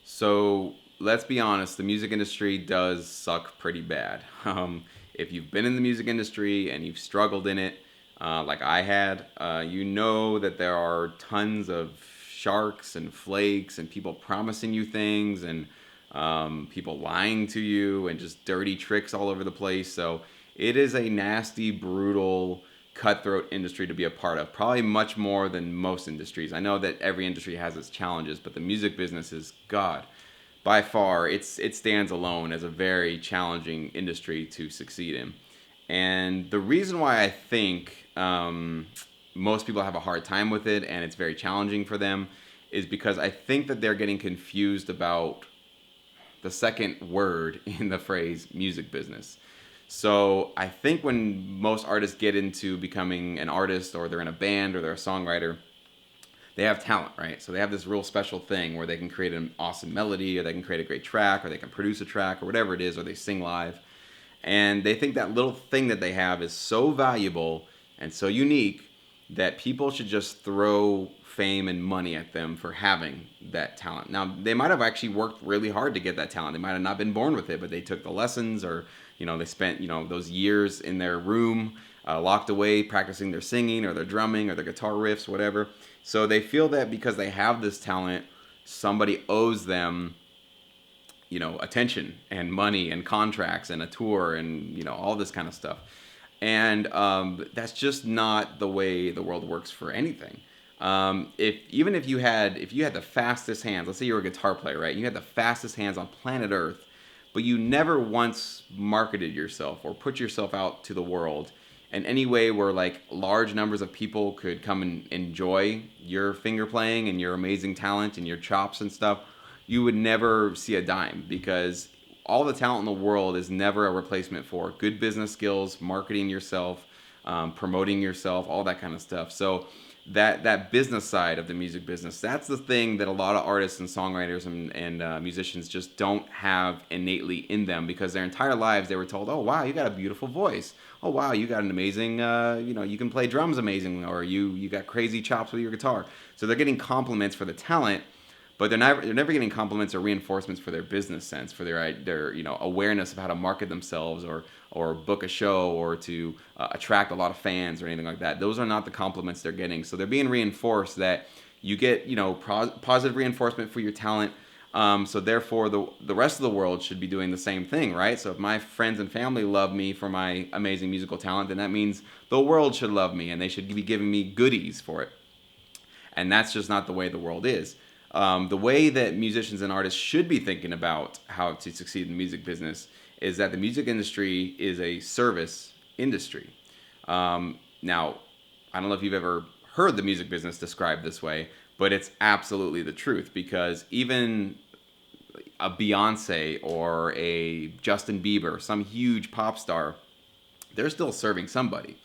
So let's be honest, the music industry does suck pretty bad. If you've been in the music industry and you've struggled in it, like I had, you know that there are tons of sharks and flakes and people promising you things and people lying to you and just dirty tricks all over the place. So it is a nasty, brutal, cutthroat industry to be a part of. Probably much more than most industries. I know that every industry has its challenges, but the music business is God. By far, it stands alone as a very challenging industry to succeed in. And the reason why I think most people have a hard time with it and it's very challenging for them is because I think that they're getting confused about the second word in the phrase music business. So I think when most artists get into becoming an artist or they're in a band or they're a songwriter, they have talent, right? So they have this real special thing where they can create an awesome melody or they can create a great track or they can produce a track or whatever it is or they sing live. And they think that little thing that they have is so valuable and so unique that people should just throw fame and money at them for having that talent. Now, they might have actually worked really hard to get that talent. They might have not been born with it, but they took the lessons or, they spent, those years in their room locked away practicing their singing or their drumming or their guitar riffs, whatever. So they feel that because they have this talent, somebody owes them attention and money and contracts and a tour and all this kind of stuff. And that's just not the way the world works for anything. If you had the fastest hands, let's say you're a guitar player, right? You had the fastest hands on planet Earth, but you never once marketed yourself or put yourself out to the world in any way where like large numbers of people could come and enjoy your finger playing and your amazing talent and your chops and stuff, you would never see a dime because all the talent in the world is never a replacement for good business skills, marketing yourself, promoting yourself, all that kind of stuff. So that business side of the music business, that's the thing that a lot of artists and songwriters and musicians just don't have innately in them because their entire lives they were told, oh wow, you got a beautiful voice, oh wow, you got an amazing you can play drums amazing, or you got crazy chops with your guitar. So they're getting compliments for the talent, but they're never getting compliments or reinforcements for their business sense, for their awareness of how to market themselves or book a show or to attract a lot of fans or anything like that. Those are not the compliments they're getting. So they're being reinforced that you get positive reinforcement for your talent. So therefore, the rest of the world should be doing the same thing, right? So if my friends and family love me for my amazing musical talent, then that means the world should love me and they should be giving me goodies for it. And that's just not the way the world is. The way that musicians and artists should be thinking about how to succeed in the music business is that the music industry is a service industry. Now, I don't know if you've ever heard the music business described this way, but it's absolutely the truth because even a Beyonce or a Justin Bieber, some huge pop star, they're still serving somebody.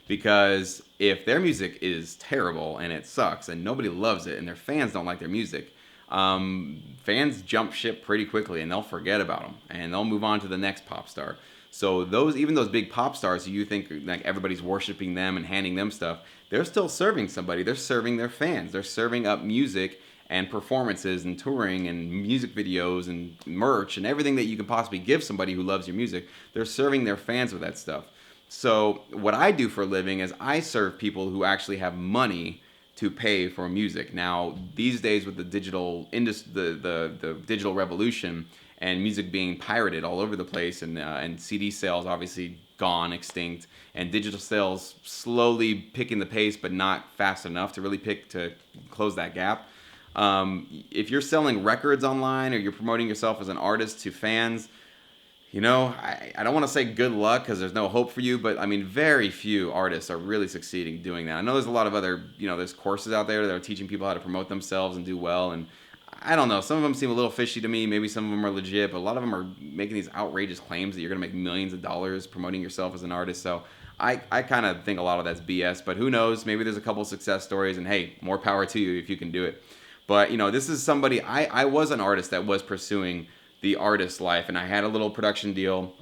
Because if their music is terrible and it sucks and nobody loves it and their fans don't like their music, fans jump ship pretty quickly and they'll forget about them and they'll move on to the next pop star. So even those big pop stars who you think like everybody's worshiping them and handing them stuff, they're still serving somebody. They're serving their fans. They're serving up music and performances and touring and music videos and merch and everything that you can possibly give somebody who loves your music. They're serving their fans with that stuff. So what I do for a living is I serve people who actually have money to pay for music. Now, these days with the digital the digital revolution and music being pirated all over the place and CD sales obviously gone extinct and digital sales slowly picking the pace but not fast enough to really to close that gap. If you're selling records online or you're promoting yourself as an artist to fans, I don't want to say good luck because there's no hope for you, but I mean, very few artists are really succeeding doing that. I know there's a lot of other, there's courses out there that are teaching people how to promote themselves and do well. And I don't know, some of them seem a little fishy to me. Maybe some of them are legit, but a lot of them are making these outrageous claims that you're going to make millions of dollars promoting yourself as an artist. So I kind of think a lot of that's BS, but who knows? Maybe there's a couple success stories and hey, more power to you if you can do it. But, this is somebody, I was an artist that was pursuing the artist life, and I had a little production deal,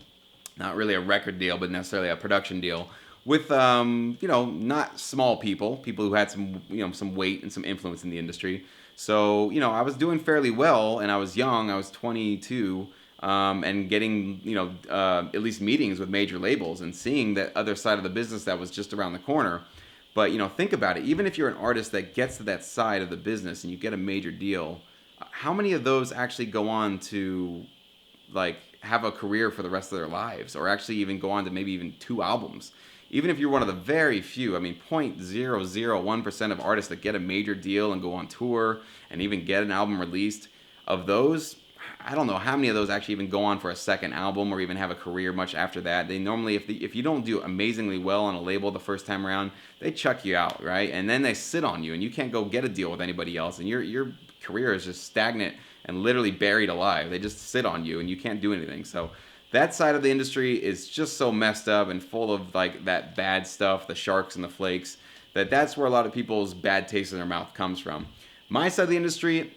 not really a record deal, but necessarily a production deal with not small people who had some some weight and some influence in the industry. So, I was doing fairly well, and I was young. I was 22, and getting, at least meetings with major labels and seeing that other side of the business that was just around the corner. But, think about it. Even if you're an artist that gets to that side of the business and you get a major deal, how many of those actually go on to like have a career for the rest of their lives, or actually even go on to maybe even 2 albums? Even if you're one of the very few, I mean, 0.001% of artists that get a major deal and go on tour and even get an album released, of those, I don't know how many of those actually even go on for a second album or even have a career much after that. They normally, if you don't do amazingly well on a label the first time around, they chuck you out, right? And then they sit on you, and you can't go get a deal with anybody else, and your career is just stagnant and literally buried alive. They just sit on you, and you can't do anything. So that side of the industry is just so messed up and full of like that bad stuff, the sharks and the flakes, that's where a lot of people's bad taste in their mouth comes from. My side of the industry,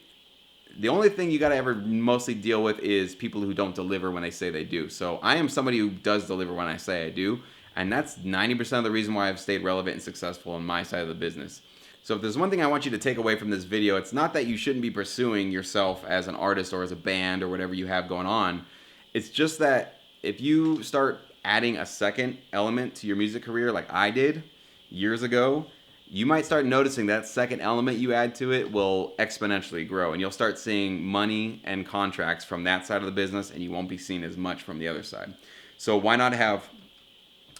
the only thing you got to ever mostly deal with is people who don't deliver when they say they do. So I am somebody who does deliver when I say I do, and that's 90% of the reason why I've stayed relevant and successful on my side of the business. So if there's one thing I want you to take away from this video, it's not that you shouldn't be pursuing yourself as an artist or as a band or whatever you have going on. It's just that if you start adding a second element to your music career like I did years ago, you might start noticing that second element you add to it will exponentially grow, and you'll start seeing money and contracts from that side of the business, and you won't be seen as much from the other side. So why not have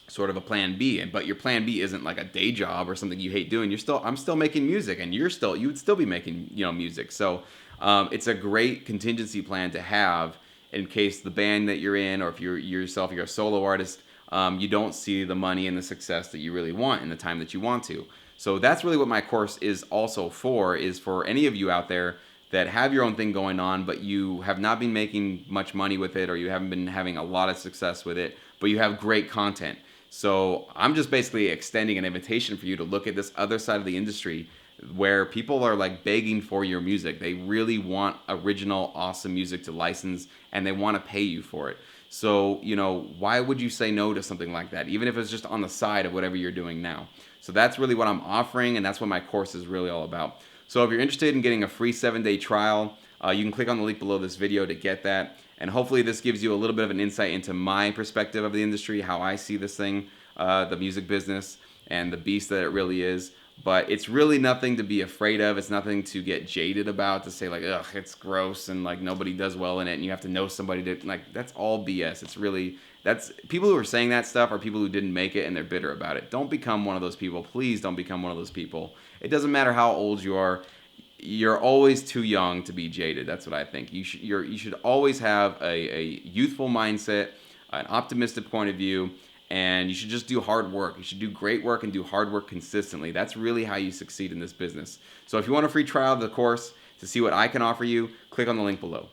sort of a plan B? But your plan B isn't like a day job or something you hate doing. I'm still making music, and you would still be making music. So it's a great contingency plan to have in case the band that you're in, or if you're a solo artist, you don't see the money and the success that you really want in the time that you want to. So that's really what my course is also for, is for any of you out there that have your own thing going on, but you have not been making much money with it, or you haven't been having a lot of success with it, but you have great content. So I'm just basically extending an invitation for you to look at this other side of the industry where people are like begging for your music. They really want original, awesome music to license, and they want to pay you for it. So, why would you say no to something like that, even if it's just on the side of whatever you're doing now? So that's really what I'm offering, and that's what my course is really all about. So if you're interested in getting a free 7-day trial, you can click on the link below this video to get that. And hopefully this gives you a little bit of an insight into my perspective of the industry, how I see this thing, the music business, and the beast that it really is. But it's really nothing to be afraid of. It's nothing to get jaded about, to say like, ugh, it's gross and like nobody does well in it and you have to know somebody to, like, that's all BS. It's really, that's, people who are saying that stuff are people who didn't make it and they're bitter about it. Don't become one of those people. Please don't become one of those people. It doesn't matter how old you are. You're always too young to be jaded. That's what I think. You should always have a youthful mindset, an optimistic point of view, and you should just do hard work. You should do great work and do hard work consistently. That's really how you succeed in this business. So if you want a free trial of the course to see what I can offer you, click on the link below.